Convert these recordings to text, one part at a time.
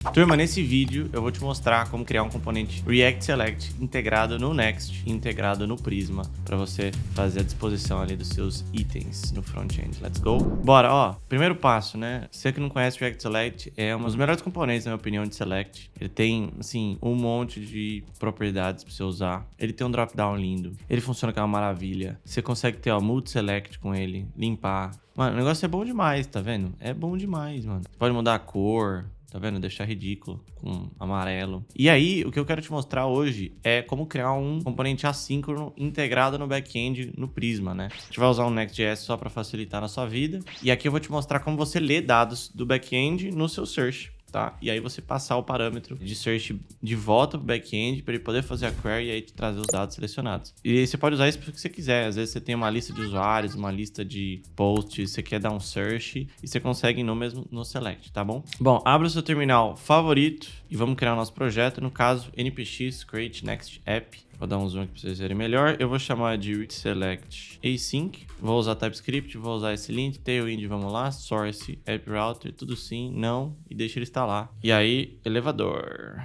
Turma, nesse vídeo eu vou te mostrar como criar um componente React Select integrado no Next e integrado no Prisma para você fazer a disposição ali dos seus itens no front-end. Let's go! Bora, ó. Primeiro passo, né? Você que não conhece o React Select, é um dos melhores componentes, na minha opinião, de Select. Ele tem, assim, um monte de propriedades para você usar. Ele tem um drop-down lindo. Ele funciona com uma maravilha. Você consegue ter, ó, multi-select com ele, limpar. Mano, o negócio é bom demais, tá vendo? É bom demais, mano. Você pode mudar a cor. Tá vendo? Deixar ridículo com amarelo. E aí, o que eu quero te mostrar hoje é como criar um componente assíncrono integrado no back-end no Prisma, né? A gente vai usar um Next.js só para facilitar na sua vida. E aqui eu vou te mostrar como você lê dados do back-end no seu search. Tá? E aí você passar o parâmetro de search de volta pro back-end para ele poder fazer a query e aí te trazer os dados selecionados. E você pode usar isso para o que você quiser. Às vezes você tem uma lista de usuários, uma lista de posts, você quer dar um search e você consegue no select, tá bom? Bom, abre o seu terminal favorito e vamos criar o nosso projeto. No caso, npx create next app. Vou dar um zoom aqui para vocês verem melhor. Eu vou chamar de select async. Vou usar TypeScript, vou usar esse link, tailwind, vamos lá, source, app router, tudo sim, não, e deixa ele instalar. E aí, elevador.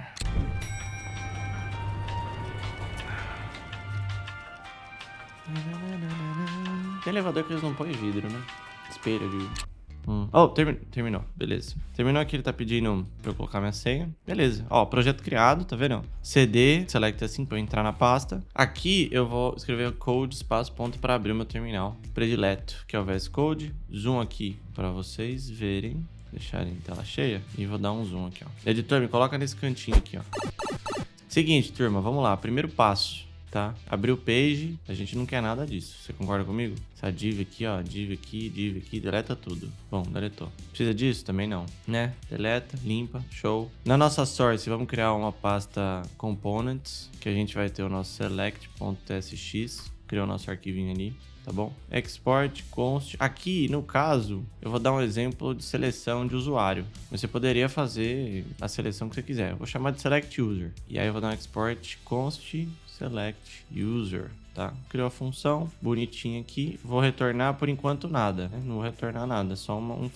Tem elevador que eles não põem vidro, né? Espelho de... Oh, terminou. Beleza. Terminou aqui, ele tá pedindo pra eu colocar minha senha. Beleza. Ó, projeto criado, tá vendo? CD, select assim pra eu entrar na pasta. Aqui eu vou escrever code, espaço, ponto pra abrir o meu terminal predileto, que é o VS Code. Zoom aqui pra vocês verem. Deixar ele em tela cheia. E vou dar um zoom aqui, ó. Editor, me coloca nesse cantinho aqui, ó. Seguinte, turma, vamos lá. Primeiro passo. Tá? Abrir o page, a gente não quer nada disso. Você concorda comigo? Essa div aqui, ó, div aqui, deleta tudo. Bom, deletou. Precisa disso? Também não, né? Deleta, limpa, show. Na nossa source, vamos criar uma pasta components, que a gente vai ter o nosso select.tsx. Criou o nosso arquivinho ali, tá bom? Export, const. Aqui, no caso, eu vou dar um exemplo de seleção de usuário. Você poderia fazer a seleção que você quiser. Eu vou chamar de select user. E aí eu vou dar um export const select user, tá? Criou a função bonitinha aqui. Vou retornar por enquanto nada, né? Não vou retornar nada, só um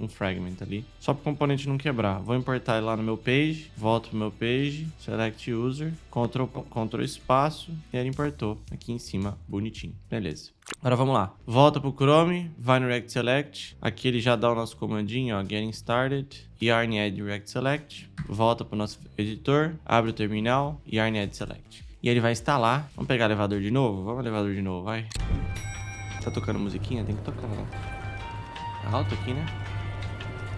fragment ali. Só para o componente não quebrar. Vou importar ele lá no meu page, volto pro meu page, select user, Ctrl espaço e ele importou aqui em cima, bonitinho. Beleza. Agora vamos lá. Volta pro Chrome, vai no React Select. Aqui ele já dá o nosso comandinho, ó, getting started, yarn add React Select. Volta pro nosso editor, abre o terminal, yarn add select. E ele vai instalar. Vamos pegar o elevador de novo? Vamos elevador de novo, vai. Tá tocando musiquinha? Tem que tocar, né? Alto aqui, né?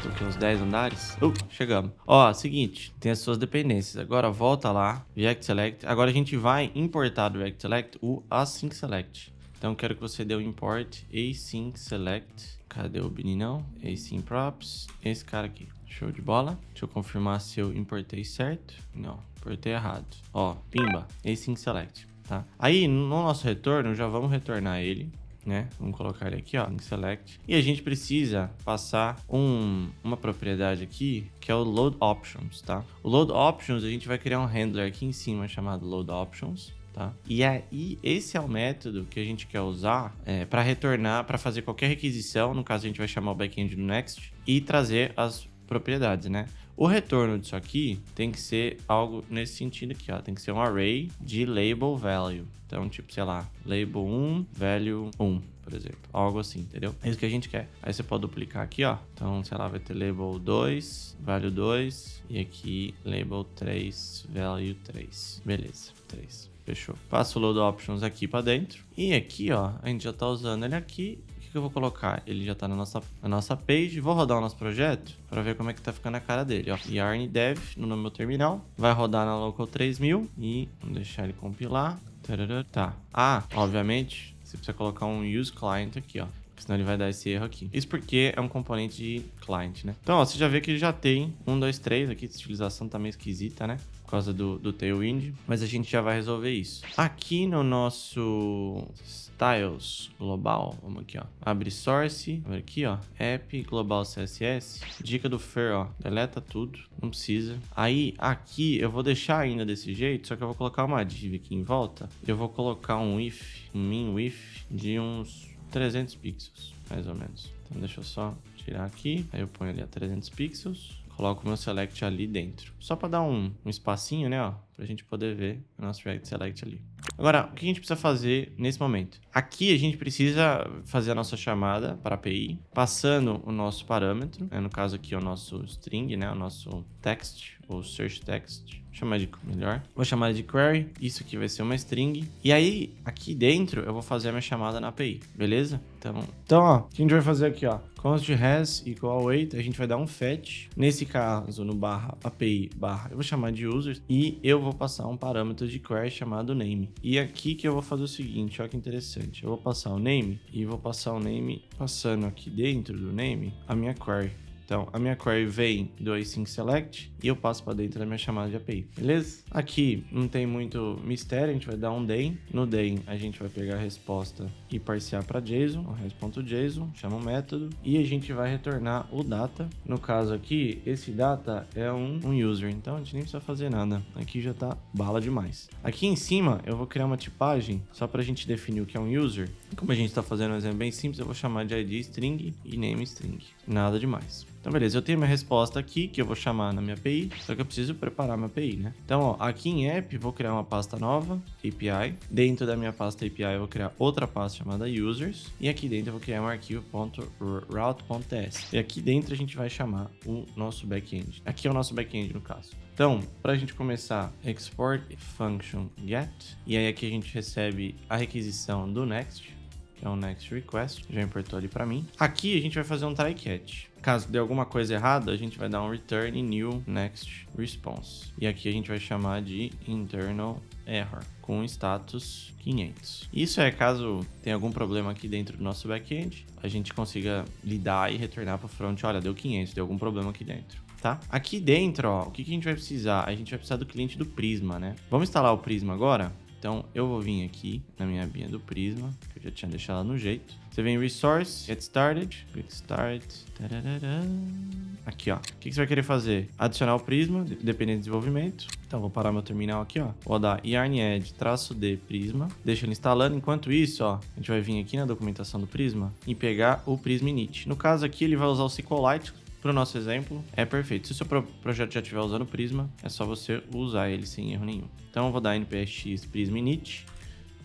Toquei uns 10 andares. Chegamos. Ó, seguinte. Tem as suas dependências. Agora volta lá. React Select. Agora a gente vai importar do React Select o async select. Então eu quero que você dê o import async select. Cadê o meninão? Async props. Esse cara aqui. Show de bola. Deixa eu confirmar se eu importei certo. Não, importei errado. Ó, pimba. Async select, tá? Aí, no nosso retorno, já vamos retornar ele, né? Vamos colocar ele aqui, ó, em select. E a gente precisa passar uma propriedade aqui, que é o load options, tá? O load options, a gente vai criar um handler aqui em cima chamado load options. Tá? E aí, esse é o método que a gente quer usar para retornar, para fazer qualquer requisição. No caso, a gente vai chamar o backend do Next e trazer as propriedades, né? O retorno disso aqui tem que ser algo nesse sentido aqui, ó. Tem que ser um array de label value. Então, tipo, sei lá, label 1, value 1, por exemplo. Algo assim, entendeu? É isso que a gente quer. Aí você pode duplicar aqui, ó. Então, sei lá, vai ter label 2, value 2 e aqui label 3, value 3. Beleza, 3. Fechou. Passo o load options aqui para dentro. E aqui, ó, a gente já tá usando ele aqui. O que eu vou colocar? Ele já tá na nossa page. Vou rodar o nosso projeto para ver como é que tá ficando a cara dele, ó. Yarn dev no meu terminal. Vai rodar na local 3000 e vamos deixar ele compilar. Tá. Obviamente, você precisa colocar um use client aqui, ó. Senão ele vai dar esse erro aqui. Isso porque é um componente de client, né? Então, ó, você já vê que ele já tem 1, 2, 3 aqui. Essa utilização tá meio esquisita, né? Por causa do tailwind. Mas a gente já vai resolver isso. Aqui no nosso styles global, vamos aqui, ó. Abre source. Abre aqui, ó. App global CSS. Dica do Fer, ó. Deleta tudo. Não precisa. Aí, aqui, eu vou deixar ainda desse jeito. Só que eu vou colocar uma div aqui em volta. Eu vou colocar um min width de uns 300 pixels, mais ou menos. Então deixa eu só tirar aqui, aí eu ponho ali a 300 pixels, coloco o meu select ali dentro. Só para dar um espacinho, né, ó, pra gente poder ver o nosso React Select ali. Agora, o que a gente precisa fazer nesse momento? Aqui a gente precisa fazer a nossa chamada para a API, passando o nosso parâmetro, né, no caso aqui é o nosso string, né, o nosso text, ou search text, vou chamar de melhor. Vou chamar de query, isso aqui vai ser uma string. E aí, aqui dentro, eu vou fazer a minha chamada na API, beleza? Então ó, o que a gente vai fazer aqui, ó, const has equal await, a gente vai dar um fetch, nesse caso, no barra API barra, eu vou chamar de users, e eu vou passar um parâmetro de query chamado name. E aqui que eu vou fazer o seguinte, olha que interessante, eu vou passar o name, e vou passar o name passando aqui dentro do name a minha query. Então, a minha query vem do async select e eu passo para dentro da minha chamada de API, beleza? Aqui não tem muito mistério, a gente vai dar um den. No den, a gente vai pegar a resposta e parsear para JSON, o res.json, chama o método, e a gente vai retornar o data. No caso aqui, esse data é um user, então a gente nem precisa fazer nada. Aqui já tá bala demais. Aqui em cima, eu vou criar uma tipagem só para a gente definir o que é um user. Como a gente está fazendo um exemplo bem simples, eu vou chamar de id string e name string. Nada demais. Então, beleza, eu tenho minha resposta aqui, que eu vou chamar na minha API, só que eu preciso preparar minha API, né? Então, ó, aqui em app, vou criar uma pasta nova, API. Dentro da minha pasta API, eu vou criar outra pasta chamada users. E aqui dentro, eu vou criar um arquivo .route.ts. E aqui dentro, a gente vai chamar o nosso back-end. Aqui é o nosso back-end, no caso. Então, para a gente começar, export function get. E aí, aqui a gente recebe a requisição do next, que é um next request, já importou ali para mim. Aqui a gente vai fazer um try catch. Caso dê alguma coisa errada, a gente vai dar um return new next response. E aqui a gente vai chamar de internal error, com status 500. Isso é caso tenha algum problema aqui dentro do nosso back-end, a gente consiga lidar e retornar para o front, olha, deu 500, deu algum problema aqui dentro. Tá? Aqui dentro, ó, o que a gente vai precisar? A gente vai precisar do cliente do Prisma, né? Vamos instalar o Prisma agora? Então, eu vou vir aqui na minha abinha do Prisma, que eu já tinha deixado ela no jeito. Você vem em Resource, Get Started, Quick Start. Tararara. Aqui, ó. O que você vai querer fazer? Adicionar o Prisma, dependendo do desenvolvimento. Então, vou parar meu terminal aqui, ó. Vou dar yarn-add-d Prisma. Deixa ele instalando. Enquanto isso, ó, a gente vai vir aqui na documentação do Prisma e pegar o Prisma init. No caso aqui, ele vai usar o SQLite. Para o nosso exemplo, é perfeito. Se o seu projeto já estiver usando Prisma, é só você usar ele sem erro nenhum. Então, eu vou dar npx prisma init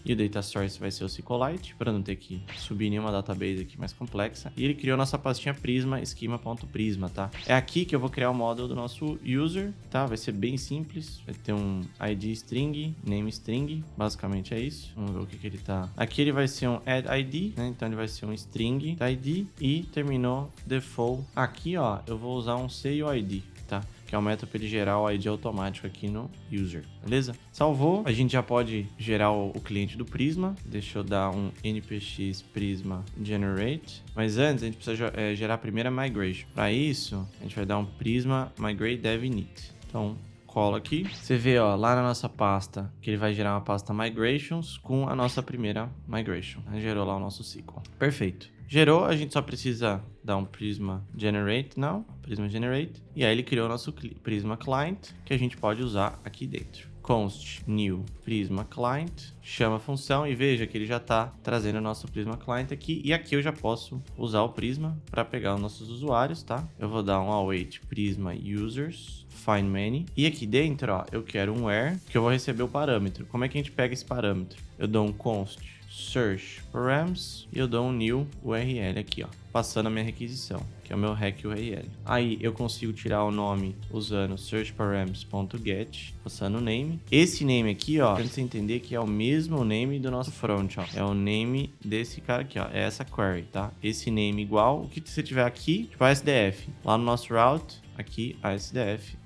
e o data source vai ser o SQLite, para não ter que subir nenhuma database aqui mais complexa. E ele criou nossa pastinha prisma, schema.prisma, tá? É aqui que eu vou criar o módulo do nosso user, tá? Vai ser bem simples. Vai ter um id string, name string, basicamente é isso. Vamos ver o que ele tá. Aqui ele vai ser um add id, né? Então ele vai ser um string id e terminou default. Aqui, ó, eu vou usar um seioid, tá? Que é o método para ele gerar o ID automático aqui no user, beleza? Salvou, a gente já pode gerar o cliente do Prisma. Deixa eu dar um npx prisma generate. Mas antes, a gente precisa gerar a primeira migration. Para isso, a gente vai dar um prisma migrate dev init. Então, cola aqui. Você vê, ó, lá na nossa pasta, que ele vai gerar uma pasta migrations com a nossa primeira migration. Gerou lá o nosso SQL. Perfeito. Gerou, a gente só precisa dar um Prisma Generate, não, Prisma Generate, e aí ele criou o nosso Prisma Client, que a gente pode usar aqui dentro. Const new Prisma Client, chama a função e veja que ele já está trazendo o nosso Prisma Client aqui, e aqui eu já posso usar o Prisma para pegar os nossos usuários, tá? Eu vou dar um await Prisma Users, find many, e aqui dentro, ó, eu quero um where, que eu vou receber o parâmetro. Como é que a gente pega esse parâmetro? Eu dou um const search params e eu dou um new URL aqui, ó, passando a minha requisição, que é o meu rec URL. Aí eu consigo tirar o nome usando searchparams.get, passando o name. Esse name aqui, ó, pra você entender que é o mesmo name do nosso front, ó. É o name desse cara aqui, ó. É essa query, tá? Esse name igual o que você tiver aqui, tipo a SDF. Lá no nosso route, aqui a SDF.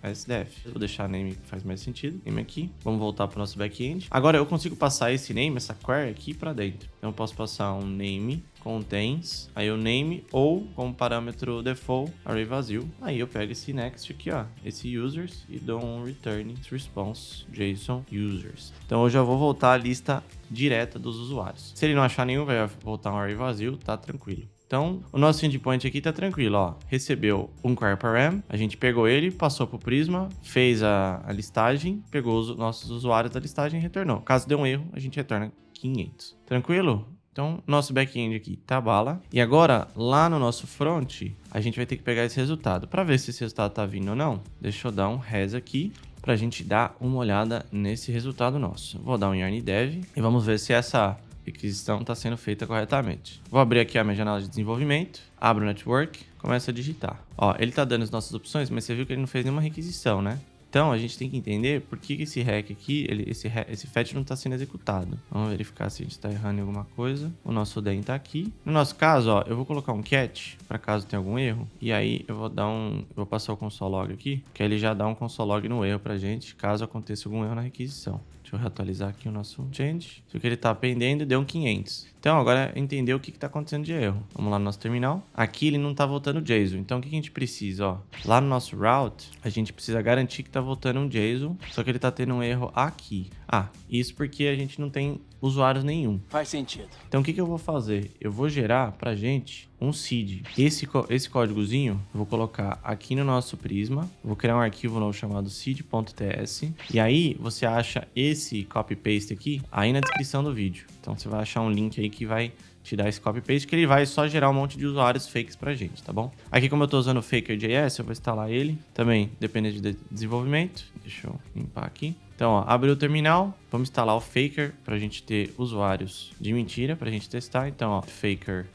Vou deixar name que faz mais sentido. Name aqui. Vamos voltar para o nosso back-end. Agora eu consigo passar esse name, essa query aqui para dentro. Então eu posso passar um name contains, aí o name ou como parâmetro default, array vazio. Aí eu pego esse next aqui, ó, esse users e dou um return response JSON users. Então eu já vou voltar à lista direta dos usuários. Se ele não achar nenhum, vai voltar um array vazio, tá tranquilo. Então, o nosso endpoint aqui tá tranquilo, ó. Recebeu um query param, a gente pegou ele, passou pro Prisma, fez a listagem, pegou os nossos usuários da listagem e retornou. Caso dê um erro, a gente retorna 500. Tranquilo? Então, nosso back-end aqui tá bala. E agora, lá no nosso front, a gente vai ter que pegar esse resultado. Para ver se esse resultado tá vindo ou não, deixa eu dar um res aqui pra gente dar uma olhada nesse resultado nosso. Vou dar um yarn dev e vamos ver se essa requisição está sendo feita corretamente. Vou abrir aqui a minha janela de desenvolvimento, abro o network, começo a digitar. Ó, ele tá dando as nossas opções, mas você viu que ele não fez nenhuma requisição, né? Então, a gente tem que entender por que esse REC aqui, esse fetch não está sendo executado. Vamos verificar se a gente está errando em alguma coisa. O nosso den está aqui. No nosso caso, ó, eu vou colocar um catch, para caso tenha algum erro. E aí, eu vou passar o console log aqui, que aí ele já dá um console log no erro pra gente, caso aconteça algum erro na requisição. Deixa eu reatualizar aqui o nosso change. Se o que ele está pendendo, deu um 500. Então, agora entender o que está acontecendo de erro. Vamos lá no nosso terminal. Aqui ele não está voltando JSON. Então, o que a gente precisa? Ó, lá no nosso route, a gente precisa garantir que está voltando um JSON, só que ele está tendo um erro aqui. Ah, isso porque a gente não tem usuários nenhum. Faz sentido. Então, o que eu vou fazer? Eu vou gerar pra gente um seed. Esse códigozinho eu vou colocar aqui no nosso Prisma. Vou criar um arquivo novo chamado seed.ts. E aí, você acha esse copy-paste aqui aí na descrição do vídeo. Então, você vai achar um link aí que vai te dar esse copy-paste, que ele vai só gerar um monte de usuários fakes pra gente, tá bom? Aqui, como eu tô usando o Faker.js, eu vou instalar ele. Também, dependendo de desenvolvimento. Deixa eu limpar aqui. Então, ó, abriu o terminal, vamos instalar o Faker pra gente ter usuários de mentira pra gente testar. Então, ó, Faker,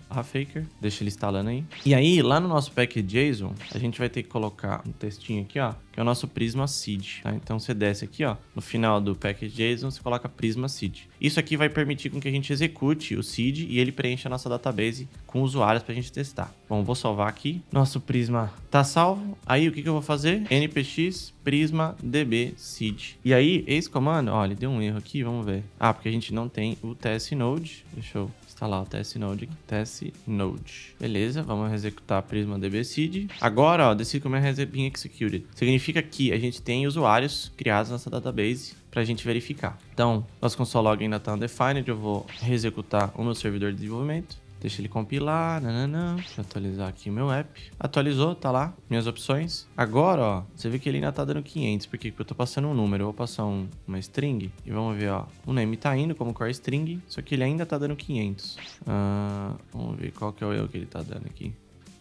deixa ele instalando aí. E aí, lá no nosso package.json, a gente vai ter que colocar um textinho aqui, ó, que é o nosso Prisma Seed, tá? Então, você desce aqui, ó, no final do package.json, você coloca Prisma Seed. Isso aqui vai permitir com que a gente execute o seed e ele preencha a nossa database com usuários pra gente testar. Bom, vou salvar aqui. Nosso Prisma tá salvo. Aí, o que eu vou fazer? npx prisma db seed. E aí, esse comando, ó, ele deu um erro aqui, vamos ver. Ah, porque a gente não tem o tsnode. Deixa eu instalar o tsnode aqui. tsnode. Beleza, vamos executar prisma db seed. Agora, ó, decide como é being executed. Significa que a gente tem usuários criados nessa database pra gente verificar. Então, nosso console log ainda tá undefined, eu vou reexecutar o meu servidor de desenvolvimento. Deixa ele compilar, Deixa eu atualizar aqui o meu app. Atualizou, tá lá, minhas opções. Agora, ó, você vê que ele ainda tá dando 500. Por quê? Porque eu tô passando um número. Eu vou passar uma string e vamos ver, ó. O name tá indo como core string, só que ele ainda tá dando 500. Vamos ver qual que é o erro que ele tá dando aqui.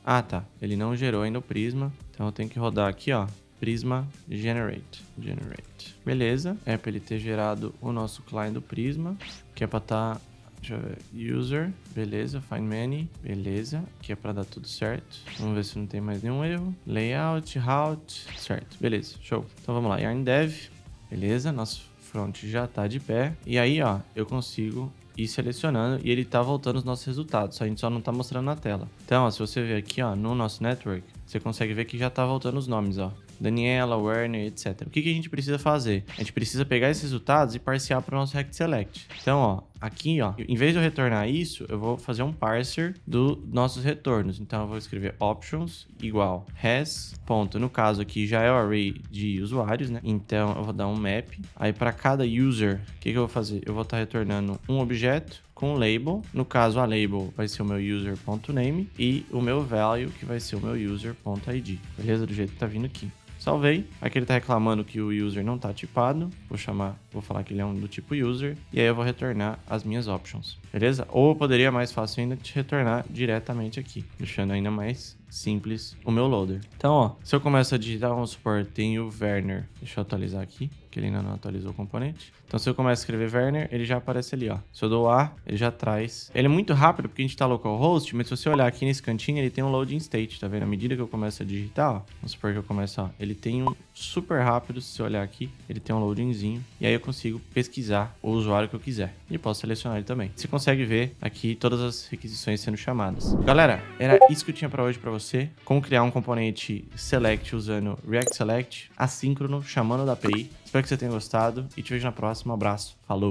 Ah, tá. Ele não gerou ainda o Prisma. Então eu tenho que rodar aqui, ó. Prisma generate. Beleza. É pra ele ter gerado o nosso client do Prisma, que é pra tá... Deixa eu ver. User, beleza. Find many, beleza. Aqui é pra dar tudo certo. Vamos ver se não tem mais nenhum erro. Layout, route, certo. Beleza, show. Então vamos lá. Yarn dev, beleza. Nosso front já tá de pé. E aí, ó, eu consigo ir selecionando e ele tá voltando os nossos resultados. A gente só não tá mostrando na tela. Então, ó, se você ver aqui, ó, no nosso network, você consegue ver que já tá voltando os nomes, ó. Daniela, Werner, etc. O que a gente precisa fazer? A gente precisa pegar esses resultados e parsear para o nosso Rect Select. Então, ó, aqui, ó, em vez de eu retornar isso, eu vou fazer um parser dos nossos retornos. Então, eu vou escrever options igual res, ponto. No caso aqui, já é o array de usuários, né? Então, eu vou dar um map. Aí, para cada user, o que eu vou fazer? Eu vou estar retornando um objeto com label. No caso, a label vai ser o meu user.name e o meu value, que vai ser o meu user.id. Beleza? Do jeito que tá vindo aqui. Salvei. Aqui ele tá reclamando que o user não tá tipado. Vou falar que ele é um do tipo user. E aí eu vou retornar as minhas options. Beleza? Ou eu poderia mais fácil ainda te retornar diretamente aqui, deixando ainda mais simples o meu loader. Então, ó, se eu começo a digitar, vamos supor, tem o Werner. Deixa eu atualizar aqui, que ele ainda não atualizou o componente. Então, se eu começo a escrever Werner, ele já aparece ali, ó. Se eu dou A, ele já traz. Ele é muito rápido porque a gente tá localhost, mas se você olhar aqui nesse cantinho, ele tem um loading state, tá vendo? À medida que eu começo a digitar, ó, vamos supor que eu começo, ó, ele tem um super rápido, se você olhar aqui, ele tem um loadingzinho. E aí eu consigo pesquisar o usuário que eu quiser. E posso selecionar ele também. Você consegue ver aqui todas as requisições sendo chamadas. Galera, era isso que eu tinha pra hoje pra você. Como criar um componente select usando React Select, assíncrono, chamando da API. Espero que você tenha gostado e te vejo na próxima. Um abraço. Falou!